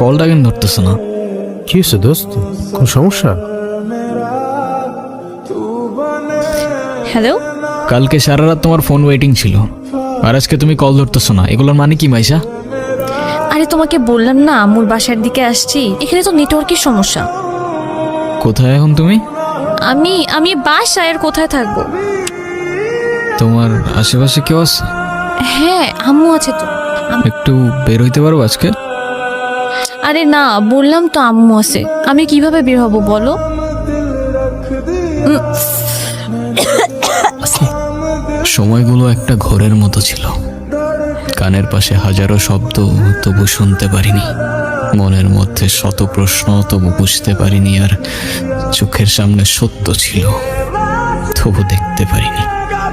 কলটা কেন ধরতেছ না? কি হয়েছে দোস্ত, কোন সমস্যা? হ্যালো, কালকে সারা রাত তোমার ফোন ওয়েটিং ছিল, আর আজকে তুমি কল ধরতেছ না, এগুলোর মানে কি মাইশা? আরে তোমাকে বললাম না আম্মুর বাসার দিকে আসছি, এখানে তো নেটওয়ার্কের সমস্যা। কোথায় এখন তুমি? আমি বাসায়, আর কোথায় থাকবো? তোমার আশেপাশে কেউ আছে? হ্যাঁ, আম্মু আছে তো। একটু বের হইতে পারবো আজকে? আরে না, বললাম তো আম্মু আছে, আমি কিভাবে বের হব বলো? সময়গুলো একটা ঘোরের মতো ছিল, কানের পাশে হাজারো শব্দ, তবু শুনতে পারিনি। মনের মধ্যে শত প্রশ্ন, তবু বুঝতে পারিনি। আর চোখের সামনে সত্য ছিল, তবু দেখতে পারিনি।